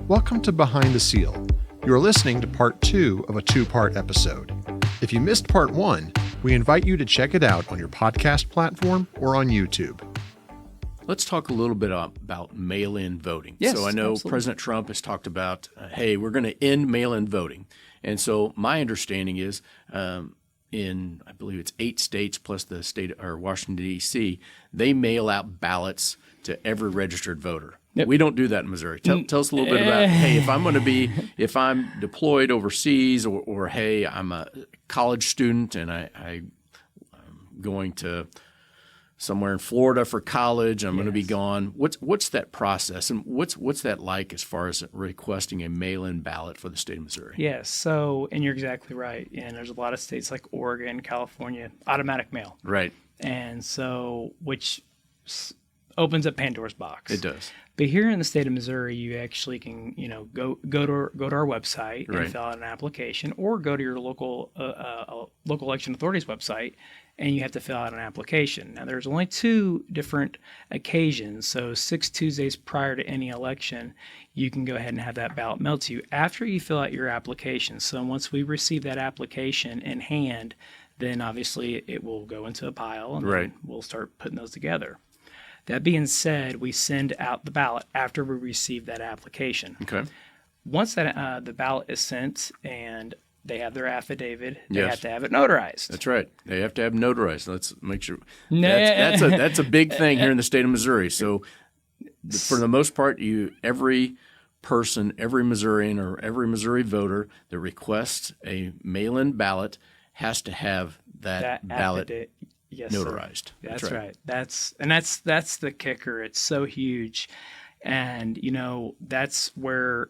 Welcome to Behind the Seal. You're listening to part 2 of a 2-part episode. If you missed part 1, we invite you to check it out on your podcast platform or on YouTube. Let's talk a little bit about mail-in voting. Yes, so I know absolutely. President Trump has talked about, hey, we're going to end mail-in voting. And so my understanding is in, I believe it's 8 states plus the state or Washington, D.C., they mail out ballots to every registered voter. Yep. We don't do that in Missouri. Tell us a little bit about, hey, if I'm deployed overseas or hey, I'm a college student and I'm going to somewhere in Florida for college, I'm going to be gone. What's that process, and what's that like as far as requesting a mail-in ballot for the state of Missouri? Yes. So, and you're exactly right. And there's a lot of states like Oregon, California, automatic mail. Right. And so, which opens up Pandora's box. It does. But here in the state of Missouri, you actually can, go to our website and fill out an application, or go to your local election authority's website, and you have to fill out an application. Now, there's only 2 different occasions. So 6 Tuesdays prior to any election, you can go ahead and have that ballot mailed to you after you fill out your application. So once we receive that application in hand, then obviously it will go into a pile, and then we'll start putting those together. That being said, we send out the ballot after we receive that application. Okay. Once that the ballot is sent and they have their affidavit, they have to have it notarized. That's right. They have to have notarized. Let's make sure. That's a big thing here in the state of Missouri. So for the most part, every person, every Missourian or every Missouri voter that requests a mail-in ballot has to have that ballot notarized. That's right. That's the kicker. It's so huge. And, that's where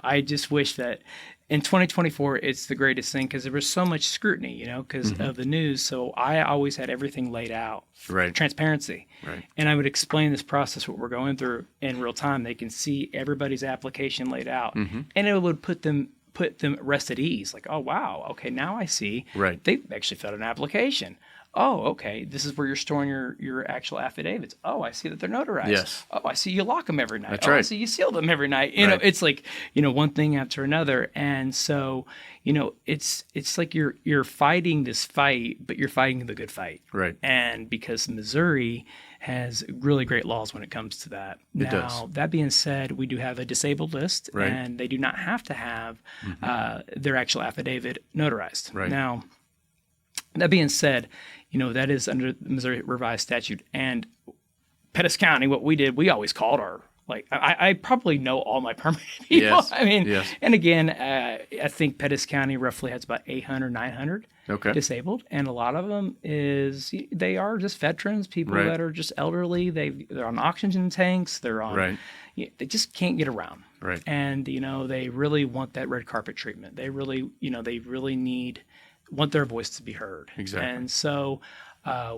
I just wish that in 2024, it's the greatest thing, because there was so much scrutiny, because of the news. So I always had everything laid out for transparency. Right. And I would explain this process, what we're going through in real time. They can see everybody's application laid out, and it would put them at rest at ease. Like, oh, wow. Okay. Now I see they actually filled an application. Oh, okay. This is where you're storing your actual affidavits. Oh, I see that they're notarized. Yes. Oh, I see you lock them every night. That's I right. see you seal them every night. It's like, one thing after another. And so, it's like you're fighting this fight, but you're fighting the good fight. Right. And because Missouri has really great laws when it comes to that. That being said, we do have a disabled list, and they do not have to have their actual affidavit notarized. Right. Now, that being said, that is under the Missouri Revised Statute. And Pettis County, what we did, we always called our, I probably know all my permanent people. Yes. I mean, yes. And again, I think Pettis County roughly has about 800, 900 disabled. And a lot of them they are just veterans, people that are just elderly. They're on oxygen tanks. They're on, they just can't get around. Right. And, they really want that red carpet treatment. They really, they really want their voice to be heard. Exactly. And so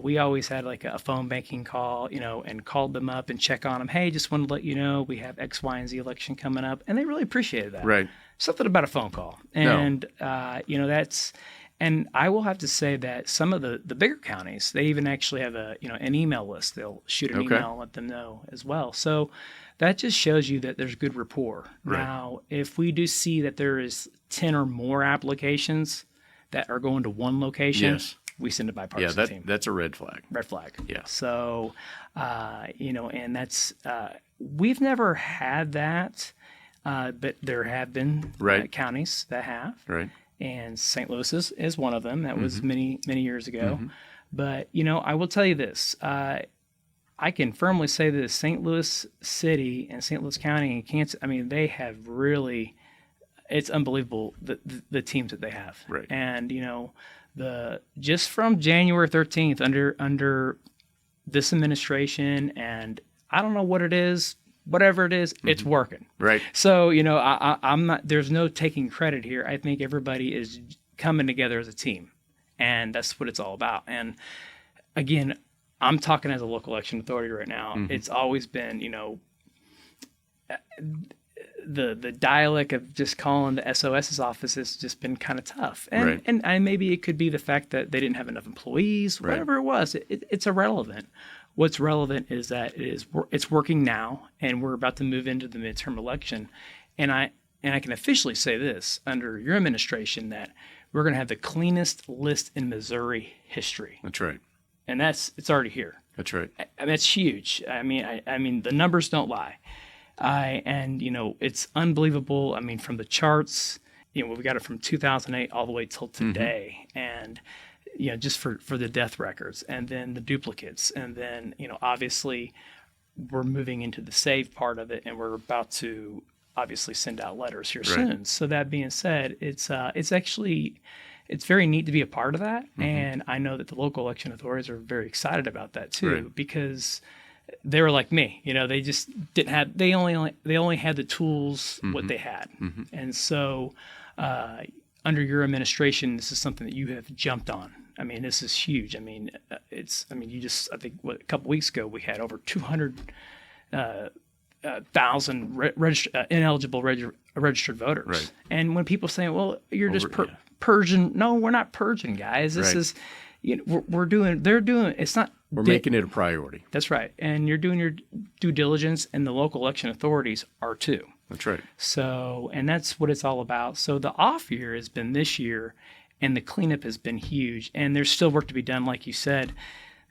we always had like a phone banking call, and called them up and check on them. Hey, just wanted to let you know we have X, Y, and Z election coming up. And they really appreciated that. Right. Something about a phone call. And, and I will have to say that some of the bigger counties, they even actually have an email list. They'll shoot an email and let them know as well. So that just shows you that there's good rapport. Right. Now, if we do see that there is 10 or more applications that are going to one location, we send a bipartisan team. That's a red flag. Red flag. Yeah. So, and that's, we've never had that, but there have been counties that have. Right. And St. Louis is one of them. That was many, many years ago. But, I will tell you this. I can firmly say that St. Louis City and St. Louis County and Kansas, they have really... It's unbelievable the teams that they have. Right. And just from January 13th under this administration, and I don't know what it is, whatever it is, it's working. Right. So I'm not. There's no taking credit here. I think everybody is coming together as a team, and that's what it's all about. And again, I'm talking as a local election authority right now. It's always been the dialect of just calling the SOS's office has just been kind of tough. And maybe it could be the fact that they didn't have enough employees, whatever it was. It's irrelevant. What's relevant is that it's working now, and we're about to move into the midterm election. And I can officially say this under your administration, that we're going to have the cleanest list in Missouri history. That's right. And it's already here. That's right. I mean, it's huge. I mean, the numbers don't lie. And it's unbelievable. I mean, from the charts, we got it from 2008 all the way till today. And, just for the death records, and then the duplicates. And then, obviously we're moving into the save part of it, and we're about to obviously send out letters here soon. So that being said, it's very neat to be a part of that. And I know that the local election authorities are very excited about that too, because they were like me, they just didn't have, they only had the tools, what they had. And so, under your administration, this is something that you have jumped on. I mean, this is huge. I mean, I think a couple weeks ago, we had over 200,000 ineligible registered voters. Right. And when people say, well, you're just purging. No, we're not purging, guys. This is, it's not. We're making it a priority. That's right. And you're doing your due diligence, and the local election authorities are too. That's right. So, and that's what it's all about. So the off year has been this year, and the cleanup has been huge. And there's still work to be done, like you said.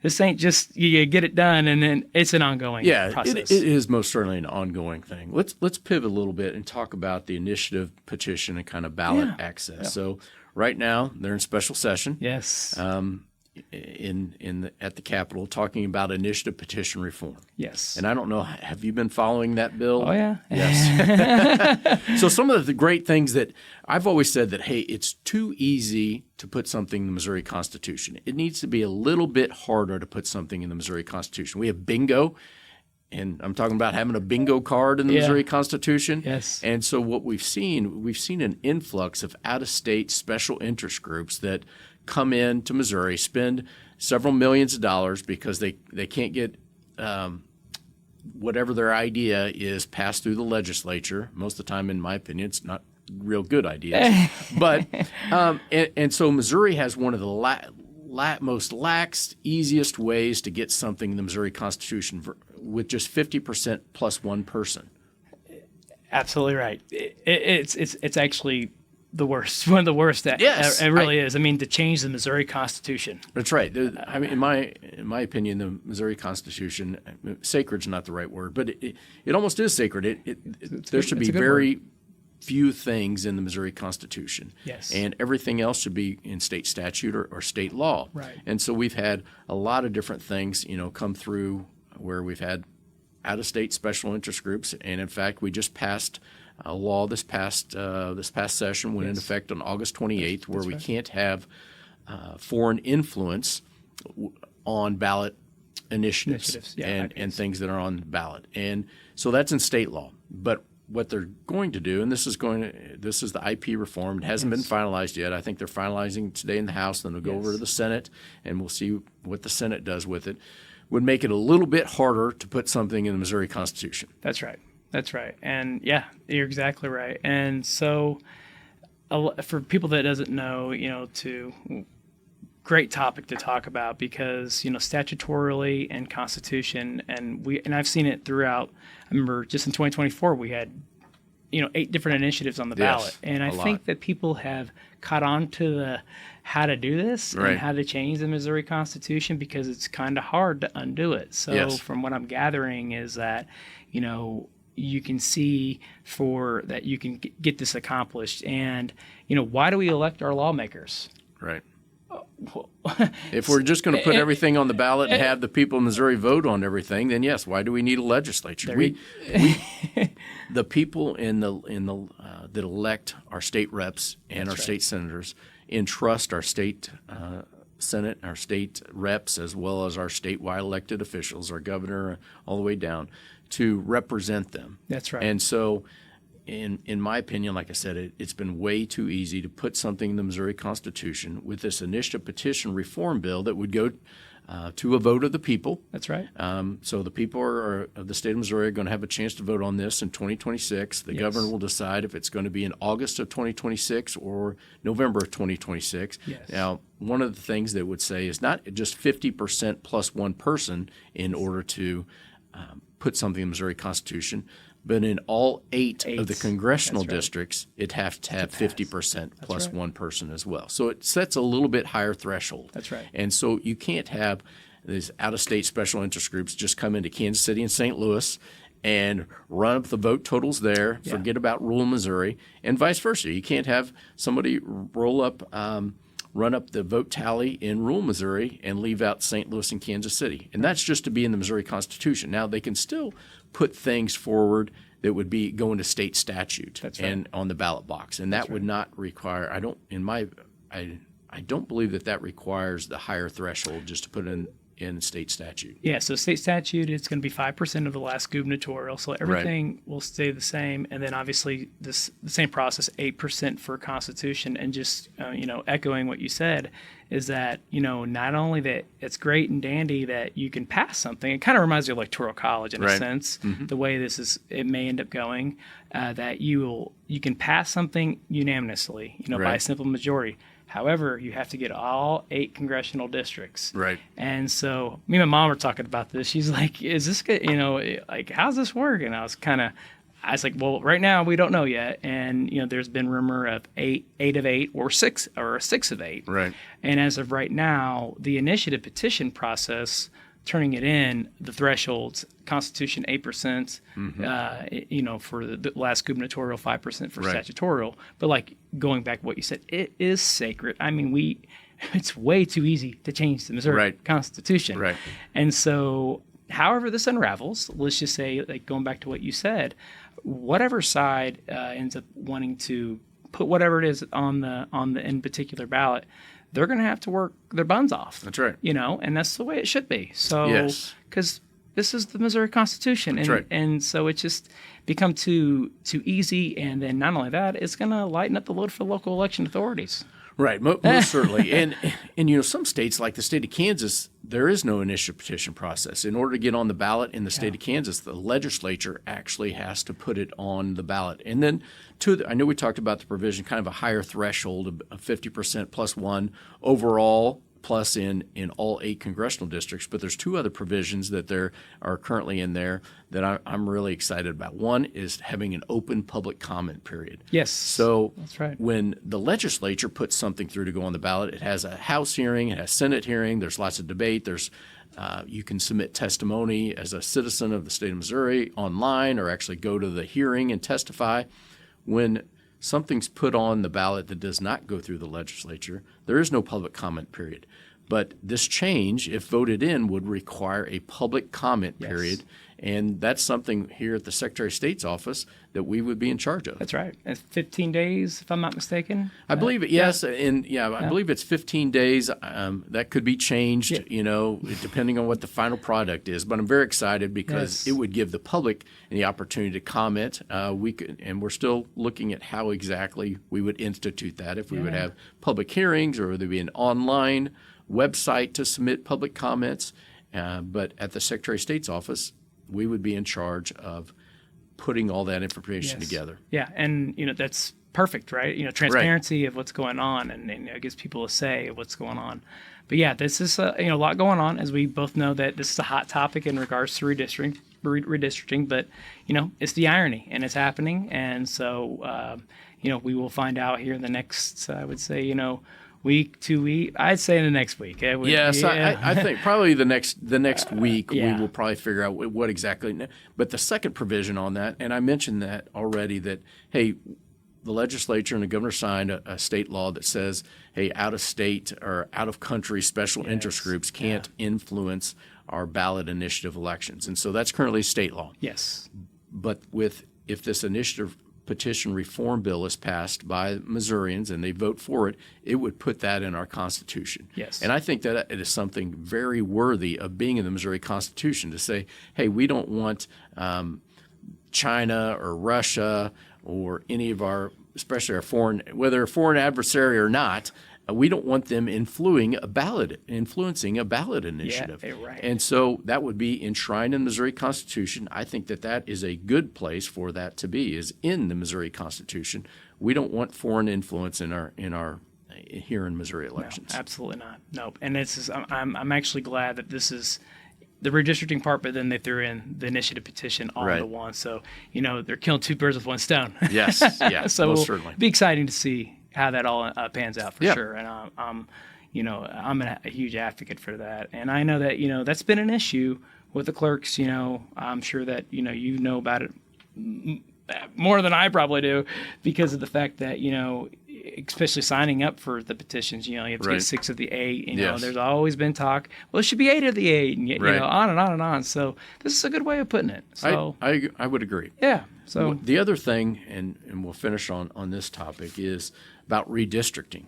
This ain't just you get it done and then it's an ongoing process. It is most certainly an ongoing thing. Let's pivot a little bit and talk about the initiative, petition, and kind of ballot access. Yeah. So right now they're in special session. Yes. At the Capitol, talking about initiative petition reform. Yes. And I don't know, have you been following that bill? Oh yeah. Yes. So some of the great things that I've always said that, hey, it's too easy to put something in the Missouri Constitution. It needs to be a little bit harder to put something in the Missouri Constitution. We have bingo. And I'm talking about having a bingo card in the Missouri Constitution. Yes. And so what we've seen an influx of out-of-state special interest groups that come into Missouri, spend several millions of dollars because they can't get whatever their idea is passed through the legislature. Most of the time, in my opinion, it's not real good ideas. But and so Missouri has one of the most lax, easiest ways to get something in the Missouri Constitution with just 50% plus one person. Absolutely right. It's actually the worst, one of the worst. Yes, it really is. I mean, to change the Missouri Constitution. That's right. I mean, in my opinion, the Missouri Constitution, sacred's not the right word, but it almost is sacred. There should be very few things in the Missouri Constitution. Yes. And everything else should be in state statute or state law. Right. And so we've had a lot of different things, come through where we've had out-of-state special interest groups, and in fact, we just passed a law this past session, went into effect on August 28th, where we can't have foreign influence on ballot initiatives and things that are on the ballot, and so that's in state law. But what they're going to do, and this is the IP reform. It hasn't been finalized yet. I think they're finalizing today in the House. Then it'll go over to the Senate, and we'll see what the Senate does with it. Would make it a little bit harder to put something in the Missouri Constitution. That's right. That's right. And yeah, you're exactly right. And so for people that doesn't know, great topic to talk about because, statutorily and Constitution, and I've seen it throughout. I remember just in 2024, we had, 8 different initiatives on the ballot. And I think that people have caught on to the how to do this and how to change the Missouri Constitution because it's kind of hard to undo it. So from what I'm gathering is that, you can see that you can get this accomplished. And, why do we elect our lawmakers? Right. If we're just going to put everything on the ballot and have the people of Missouri vote on everything, then yes, why do we need a legislature? The people that elect our state reps and our state senators entrust our state Senate, our state reps, as well as our statewide elected officials, our governor, all the way down, to represent them. That's right. And so, in my opinion, like I said, it's been way too easy to put something in the Missouri Constitution with this initiative petition reform bill that would go to a vote of the people. That's right. So the people of the state of Missouri are going to have a chance to vote on this in 2026. The governor will decide if it's going to be in August of 2026 or November of 2026. Yes. Now, one of the things that would say is not just 50% plus one person in order to put something in the Missouri Constitution, But in all eight of the congressional That's right. districts, it has to have 50% plus right. one person as well. So it sets a little bit higher threshold. That's right. And so you can't have these out-of-state special interest groups just come into Kansas City and St. Louis and run up the vote totals there, forget about rural Missouri, and vice versa. You can't have somebody run up the vote tally in rural Missouri and leave out St. Louis and Kansas City. And that's just to be in the Missouri Constitution. Now, they can still put things forward that would be going to state statute and on the ballot box. And that would not require, I don't believe that requires the higher threshold just to put in state statute. Yeah, so state statute, it's going to be 5% of the last gubernatorial, so everything will stay the same. And then obviously the same process, 8% for Constitution. And just echoing what you said is that not only that it's great and dandy that you can pass something. It kind of reminds me of electoral college in a sense. The way it may end up going, that you can pass something unanimously, by a simple majority. However, you have to get all 8 congressional districts. Right. And so me and my mom were talking about this. She's like, is this good? How's this work? And I was like, well, right now we don't know yet. And, there's been rumor of 8 of 8 or 6 of 8. Right. And as of right now, the initiative petition process, turning it in, the thresholds, Constitution 8%, for the last gubernatorial, 5% for statutorial. But going back to what you said, it is sacred. I mean, it's way too easy to change the Missouri Constitution. Right. And so, however this unravels, let's just say, going back to what you said, whatever side ends up wanting to put whatever it is on the in particular ballot, they're going to have to work their buns off. That's right. And that's the way it should be. So, because this is the Missouri Constitution, and and so it just become too easy. And then not only that, it's going to lighten up the load for local election authorities. Right, most certainly. And some states, like the state of Kansas, there is no initiative petition process. In order to get on the ballot in the state of Kansas, the legislature actually has to put it on the ballot. And then, I know we talked about the provision, kind of a higher threshold of 50% plus one overall, plus in all 8 congressional districts. But there's 2 other provisions that there are currently in there that I'm really excited about. One is having an open public comment period. Yes. So that's right. When the legislature puts something through to go on the ballot, it has a House hearing, it has Senate hearing, there's lots of debate, you can submit testimony as a citizen of the state of Missouri online or actually go to the hearing and testify. When something's put on the ballot that does not go through the legislature, there is no public comment period. But this change, if voted in, would require a public comment period. And that's something here at the Secretary of State's office that we would be in charge of. That's right. It's 15 days, if I'm not mistaken. I believe it, yes. And I believe it's 15 days. That could be changed, depending on what the final product is. But I'm very excited because it would give the public the opportunity to comment. And we're still looking at how exactly we would institute that, if we would have public hearings or would there be an online website to submit public comments. But at the Secretary of State's office, we would be in charge of putting all that information together. Yeah, and that's perfect, right? Transparency of what's going on, and it gives people a say of what's going on. But this is a lot going on, as we both know that this is a hot topic in regards to redistricting. But it's the irony, and it's happening, and so we will find out here in the next, I would say, week, 2 weeks. I'd say in the next week. I think probably the next week we will probably figure out what exactly. But the second provision on that, and I mentioned that already, that hey, the legislature and the governor signed a state law that says, hey, out of state or out of country special interest groups can't influence our ballot initiative elections, and so that's currently state law. Yes. But if this initiative petition reform bill is passed by Missourians and they vote for it, it would put that in our Constitution. Yes. And I think that it is something very worthy of being in the Missouri Constitution, to say, hey, we don't want China or Russia or any of our, especially our whether a foreign adversary or not, we don't want them influencing a ballot initiative. Yeah, right. And so that would be enshrined in the Missouri Constitution. I think that is a good place for that to be, is in the Missouri Constitution. We don't want foreign influence in our here in Missouri elections. No, absolutely not. Nope. And I'm actually glad that this is the redistricting part, but then they threw in the initiative petition all into one. So, they're killing two birds with one stone. Yes, yeah, so most it'll certainly. be exciting to see how that all pans out for sure. And I'm a huge advocate for that. And I know that, that's been an issue with the clerks. I'm sure that, you know about it more than I probably do, because of the fact that, especially signing up for the petitions, you have to get 6 of the 8. There's always been talk, well, it should be 8 of the 8, and on and on and on. So this is a good way of putting it. So I would agree. Yeah. So the other thing, and we'll finish on this topic, is about redistricting.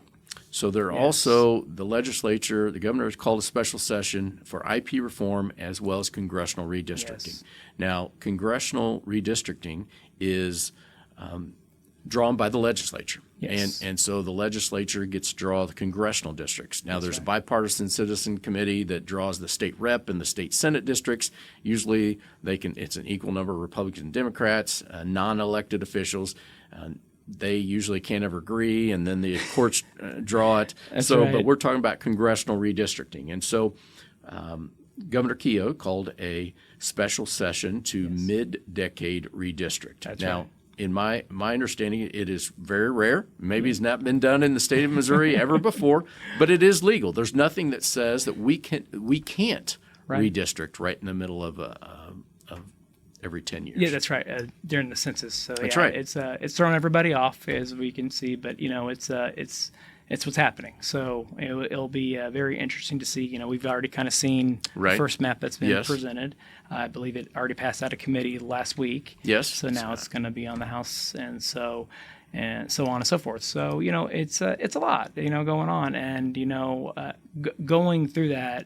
So there are also the legislature, the governor has called a special session for IP reform as well as congressional redistricting. Yes. Now, congressional redistricting is drawn by the legislature. Yes. And so the legislature gets to draw the congressional districts. Now, there's a bipartisan citizen committee that draws the state rep and the state senate districts. Usually it's an equal number of Republicans and Democrats, non-elected officials. They usually can't ever agree, and then the courts draw it. But we're talking about congressional redistricting. And so Governor Keogh called a special session to mid-decade redistrict. That's now, right. in my understanding, it is very rare. Maybe it's not been done in the state of Missouri ever before, but it is legal. There's nothing that says that we can't redistrict right in the middle of every 10 years. Yeah, that's right. During the census, so that's right. It's throwing everybody off, as we can see, but it's what's happening. So it'll be very interesting to see. We've already kind of seen the first map that's been presented. I believe it already passed out of committee last week. Yes. So now it's going to be on the House, and so on and so forth. So it's a lot going on, and going through that,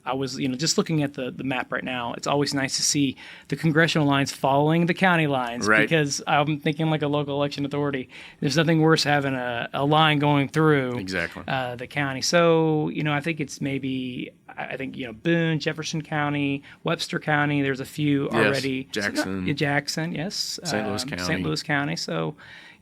I was just looking at the map right now. It's always nice to see the congressional lines following the county lines, because I'm thinking like a local election authority. There's nothing worse having a line going through the county. So I think it's maybe Boone, Jefferson County, Webster County. There's a few already. Jackson, yes. St. Louis County. So.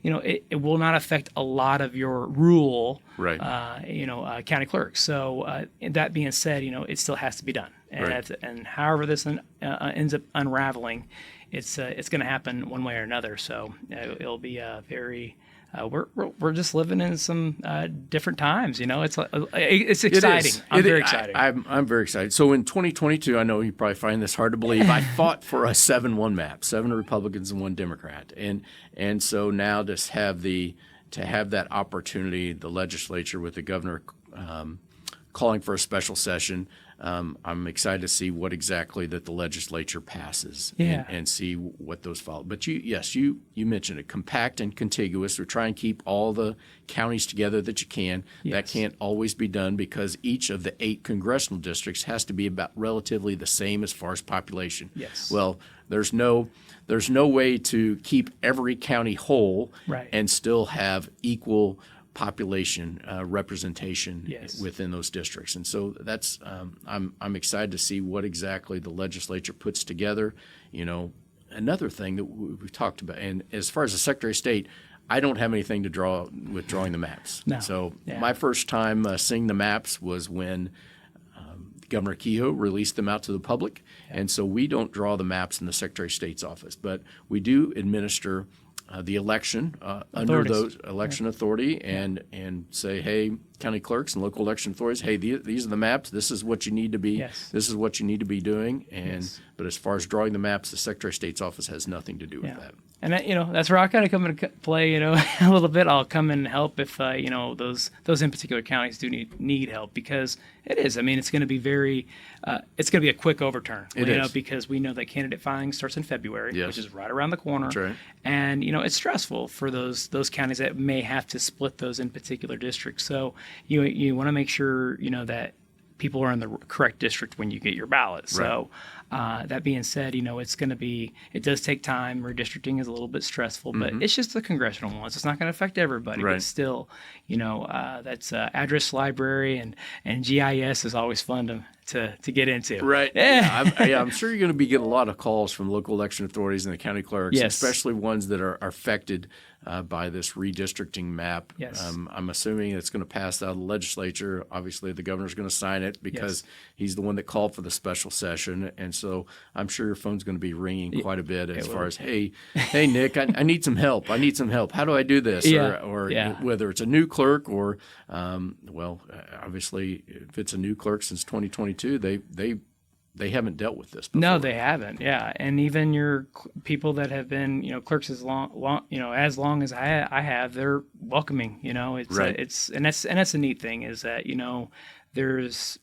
It will not affect a lot of your rural, county clerks. So that being said, it still has to be done. And however this ends up unraveling, it's going to happen one way or another. So it'll be very. We're just living in some different times. It's exciting. I'm very excited. I'm very excited. So in 2022, I know you probably find this hard to believe, I fought for a 7-1 map, 7 Republicans and 1 Democrat, and so now to have that opportunity, the legislature with the governor calling for a special session. I'm excited to see what exactly that the legislature passes and see what those follow. But you mentioned it, compact and contiguous. We're trying to keep all the counties together that you can. Yes. That can't always be done because each of the 8 congressional districts has to be about relatively the same as far as population. Yes. Well, there's no way to keep every county whole and still have equal population representation within those districts, and so that's I'm excited to see what exactly the legislature puts together. Another thing that we've talked about, and as far as the Secretary of State, I don't have anything to draw with drawing the maps. No. So my first time seeing the maps was when Governor Keogh released them out to the public, and so we don't draw the maps in the Secretary of State's office, but we do administer the election under those election authority and say, hey, county clerks and local election authorities, hey, these are the maps. This is what you need to be. Yes. This is what you need to be doing. But as far as drawing the maps, the Secretary of State's office has nothing to do with that. And that's where I kind of come into play. A little bit. I'll come in and help if those in particular counties do need help, because it is. I mean, it's going to be it's going to be a quick overturn. Because we know that candidate filing starts in February, which is right around the corner. That's right. And it's stressful for those counties that may have to split those in particular districts. So you want to make sure that people are in the correct district when you get your ballot. So That being said, it does take time. Redistricting is a little bit stressful, but it's just the congressional ones. It's not going to affect everybody, Right. but still, that's address library and GIS is always fun to get into. Right. Yeah, I'm sure you're going to be getting a lot of calls from local election authorities and the county clerks, Yes. especially ones that are affected by this redistricting map. Yes. I'm assuming it's going to pass out of the legislature. Obviously, the governor's going to sign it because he's the one that called for the special session. And so I'm sure your phone's going to be ringing quite a bit as far as, hey, Nick, I need some help. I need some help. How do I do this? Or whether it's a new clerk or, obviously, if it's a new clerk since 2022, they haven't dealt with this before. No, they haven't. Yeah, and even your people that have been, clerks as long as I have, they're welcoming. It's Right. and that's a neat thing is that there's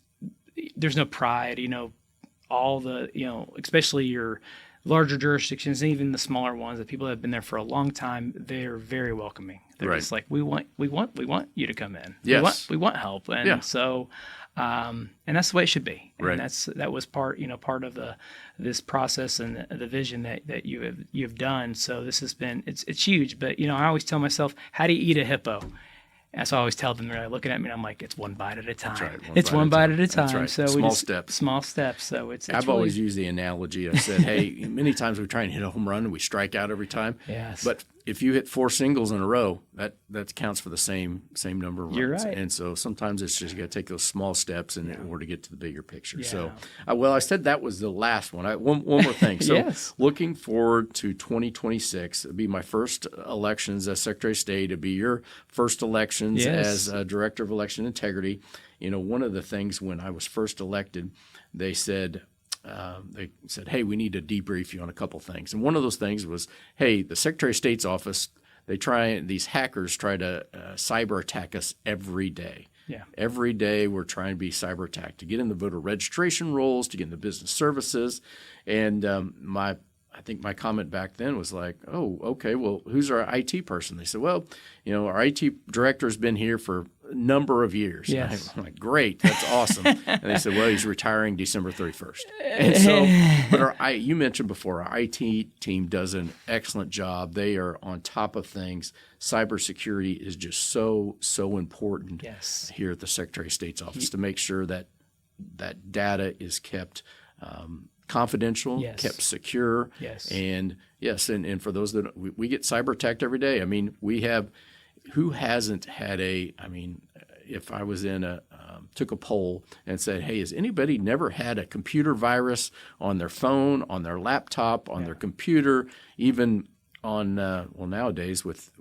no pride. All the especially your larger jurisdictions and even the smaller ones, that people that have been there for a long time, they're very welcoming. They're just like, we want you to come in. Yes. We want help, and so. And that's the way it should be. And Right. that was part of this process and the vision that you've done. So this has been, it's huge, but I always tell myself, how do you eat a hippo? That's what I always tell them. They're looking at me and I'm like, it's one bite at a time. That's right. It's one bite at a time. That's right. So Small steps. Small steps. So it's I've really, always used the analogy. I said, hey, many times we try and hit a home run and we strike out every time. Yes. But if you hit 4 singles in a row, that counts for the same number of runs. You're right. And so sometimes it's just you got to take those small steps in order to get to the bigger picture. Yeah. So, I said that was the last one. One more thing. So Yes. looking forward to 2026, it'll be my first elections as Secretary of State. It'll be your first elections Yes. as Director of Election Integrity. One of the things when I was first elected, they said, hey, we need to debrief you on a couple things. And one of those things was, hey, the Secretary of State's office, these hackers try to cyber attack us every day. Yeah. Every day we're trying to be cyber attacked to get in the voter registration rolls, to get in the business services. And I think my comment back then was like, oh, okay, well, who's our IT person? They said, well, our IT director has been here for a number of years. Yes. I'm like, great, that's awesome. And they said, well, he's retiring December 31st. And so, but you mentioned before, our IT team does an excellent job. They are on top of things. Cybersecurity is just so important here at the Secretary of State's office to make sure that data is kept confidential, kept secure. Yes. And and for those that we get cyber attacked every day. I mean, who hasn't had if I was took a poll and said, hey, has anybody never had a computer virus on their phone, on their laptop, on their computer, even on, nowadays with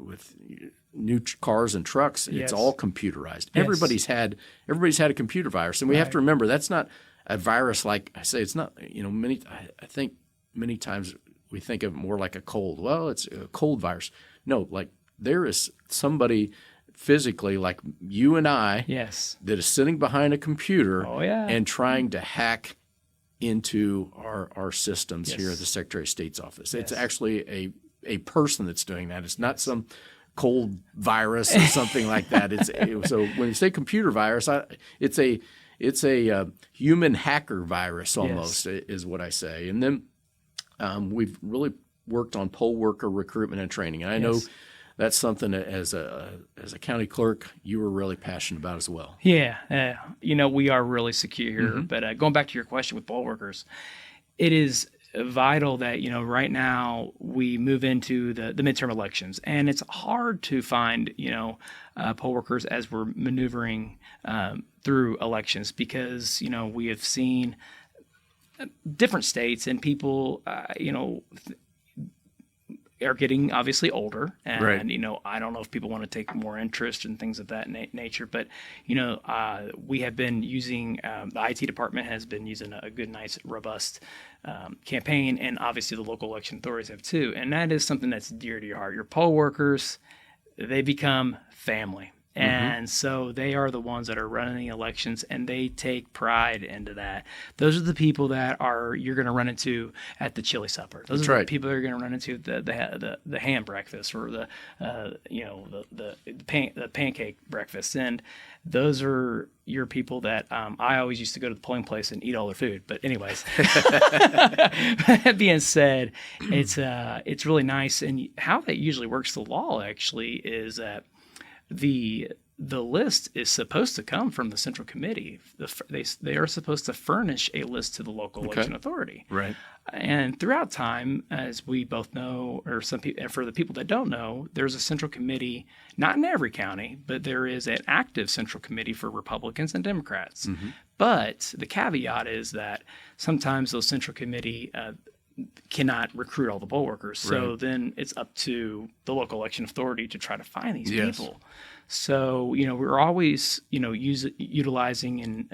new cars and trucks, it's all computerized. Yes. Everybody's had a computer virus. And we have to remember that's not a virus like I say, it's not, I think many times we think of it more like a cold. Well, it's a cold virus. No, like there is somebody physically like you and I that is sitting behind a computer and trying to hack into our systems here at the Secretary of State's office. It's actually a person that's doing that. It's not some cold virus or something like that. So when you say computer virus, it's a human hacker virus almost is what I say. And then we've really worked on poll worker recruitment and training. And I know that's something that as a county clerk you were really passionate about as well. Yeah, we are really secure here. But going back to your question with poll workers, it is vital that right now we move into the midterm elections, and it's hard to find poll workers as we're maneuvering through elections because we have seen different states and people are getting obviously older, and I don't know if people want to take more interest in things of that nature, but we have been using the IT department has been using a good, nice, robust campaign, and obviously the local election authorities have too, and that is something that's dear to your heart. Your poll workers, they become family. And so they are the ones that are running the elections, and they take pride into that. Those are the people that you're going to run into at the chili supper. Those are the people that are going to run into the ham breakfast or the pancake breakfast. And those are your people that I always used to go to the polling place and eat all their food. But anyways, that being said, it's really nice. And how that usually works, the law actually is that the list is supposed to come from the central committee. They are supposed to furnish a list to the local election authority. Right. And throughout time, as we both know, or some people, for the people that don't know, there's a central committee, not in every county, but there is an active central committee for Republicans and Democrats. But the caveat is that sometimes those central committee cannot recruit all the poll workers. So then it's up to the local election authority to try to find these people. So, we're always, utilizing in,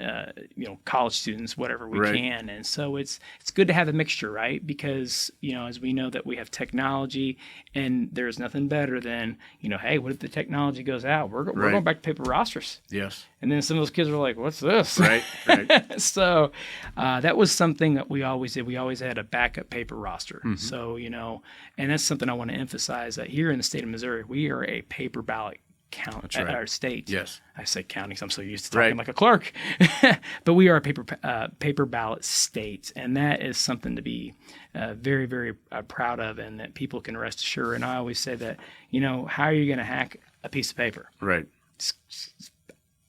college students, whatever we can. And so it's good to have a mixture, right? Because, as we know that we have technology, and there's nothing better than, hey, what if the technology goes out? We're going back to paper rosters. Yes. And then some of those kids were like, what's this? Right. So that was something that we always did. We always had a backup paper roster. So, and that's something I want to emphasize, that here in the state of Missouri, we are a paper ballot count at our state. Yes. I say county because I'm so used to talking like a clerk. But we are a paper ballot state, and that is something to be very, very proud of, and that people can rest assured. And I always say that, how are you going to hack a piece of paper? Right.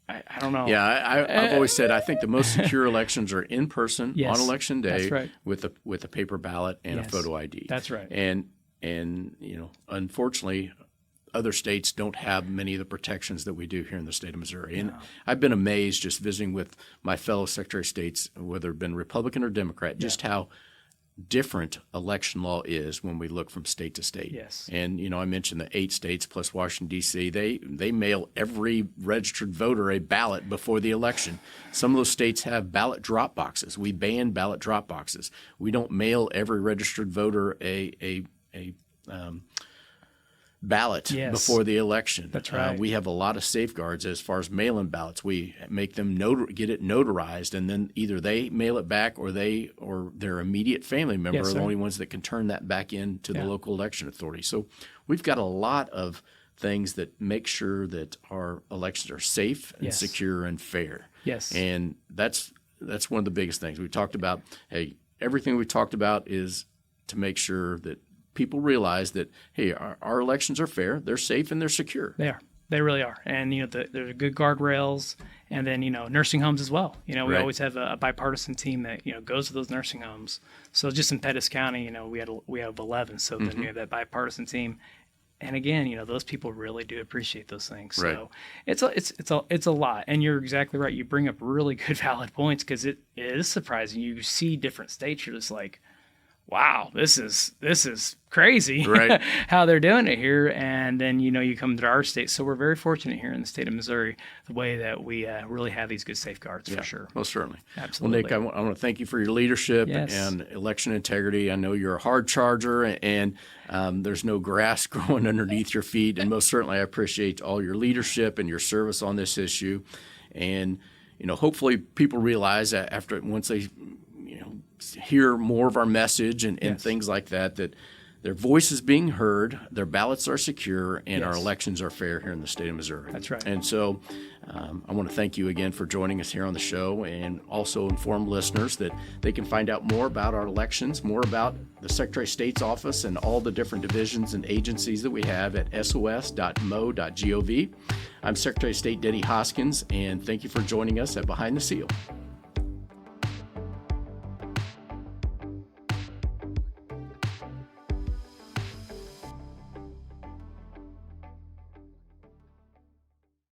I don't know. Yeah, I've always said I think the most secure elections are in person on election day with a paper ballot and a photo ID. That's right. And unfortunately, other states don't have many of the protections that we do here in the state of Missouri. And I've been amazed just visiting with my fellow Secretary of States, whether it's been Republican or Democrat, just how different election law is when we look from state to state. Yes. And, I mentioned the 8 states plus Washington, D.C., they mail every registered voter a ballot before the election. Some of those states have ballot drop boxes. We ban ballot drop boxes. We don't mail every registered voter a ballot before the election. That's right. We have a lot of safeguards as far as mail-in ballots. We make them get it notarized, and then either they mail it back or their immediate family member are the only ones that can turn that back into the local election authority. So we've got a lot of things that make sure that our elections are safe and secure and fair. Yes. And that's one of the biggest things. We talked about, everything we talked about is to make sure that people realize that, hey, our elections are fair, they're safe, and they're secure. They are. They really are. And, there's good guardrails, and then, nursing homes as well. We always have a bipartisan team that, goes to those nursing homes. So just in Pettis County, we have 11. So then you have that bipartisan team. And again, those people really do appreciate those things. So it's a lot. And you're exactly right. You bring up really good, valid points, because it is surprising. You see different states, you're just like, wow, this is crazy how they're doing it here. And then, you come to our state. So we're very fortunate here in the state of Missouri, the way that we really have these good safeguards for sure. Most certainly. Absolutely. Well, Nick, I want to thank you for your leadership and election integrity. I know you're a hard charger, and there's no grass growing underneath your feet. And most certainly I appreciate all your leadership and your service on this issue. And, hopefully people realize that once they hear more of our message and things like that their voice is being heard, their ballots are secure, and our elections are fair here in the state of Missouri. That's right. And so I want to thank you again for joining us here on the show, and also inform listeners that they can find out more about our elections, more about the Secretary of State's office and all the different divisions and agencies that we have at sos.mo.gov. I'm Secretary of State Denny Hoskins, and thank you for joining us at Behind the Seal.